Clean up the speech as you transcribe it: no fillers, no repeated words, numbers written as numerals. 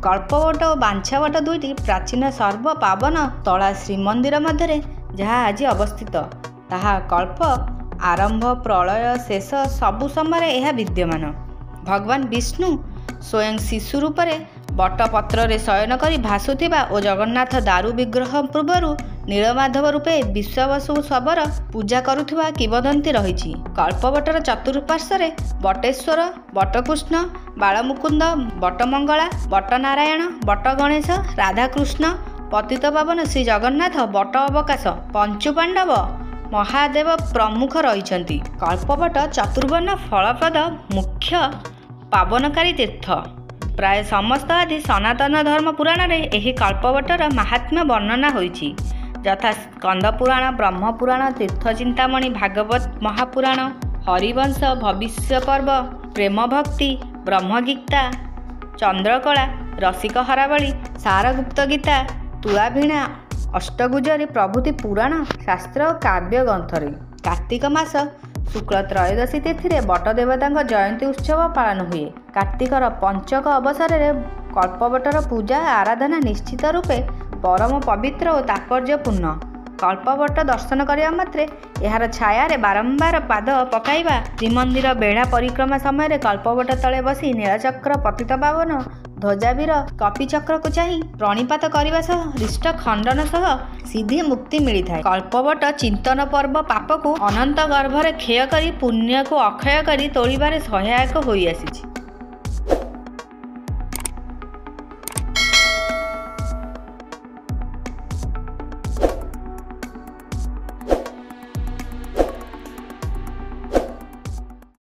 कल्पवट और बांछावट दुईटी प्राचीन सर्व पावन तला श्रीमंदिर मध्य जहाँ आज अवस्थित ताहा कल्प आरंभ प्रलय शेष सबु समय यह विद्यमान। भगवान विष्णु स्वयं शिशु रूप बटपत्र शयन कर भासुवा और जगन्नाथ दारु विग्रह पूर्वर नीलमाधव रूपे विश्ववसु शबर पूजा करुवा किंवदंती रही। कल्पवटर चतुर्पार्श्व बटेश्वर बटकृष्ण बालमुकुंद बटमंगला बटनारायण बटगणेश राधाकृष्ण पतितपावन श्री जगन्नाथ बट अवकाश पंचुपांडव महादेव प्रमुख रही। कल्पवट चतुर्वर्ण फलप्रद मुख्य पावनकारी तीर्थ। प्राय समस्त आदि सनातन धर्म पुराण में यह कल्पवटर महात्म्य वर्णना होइछि, यथा स्कंद पुराण ब्रह्म पुराण तीर्थचिंतामणि भागवत महापुराण हरिवंश भविष्य पर्व प्रेम भक्ति ब्रह्मगीता चंद्रकला रसिक हरावली सारगुप्त गीता तुलाभीणा अष्टगुजरी प्रभृति पुराण शास्त्र और काव्य ग्रंथरे। कार्तिक मास शुक्ल त्रयोदशी तिथि बटदेवता जयंती उत्सव पालन हुए। कार्तिकर पंचक अवसर में कल्पवटर पूजा आराधना निश्चित रूपे परम पवित्र और तात्पर्यपूर्ण। कल्पवट दर्शन करने मात्रे यार छाया बारंबार पाद पकाइबा श्रीमंदिर बेढ़ा परिक्रमा समय कल्पवट तले बसी नीलचक्र पतितपावन ध्वजावीर कपिचक्र को चाही प्रणिपात करने सह रिष्ट खंडन सह सिद्धि मुक्ति मिलता है। कल्पवट चिंतन पर्व पाप को अनंत गर्भरे क्षय कर पुण्य को अक्षय कर तोड़बार सहायक होई आसीछि।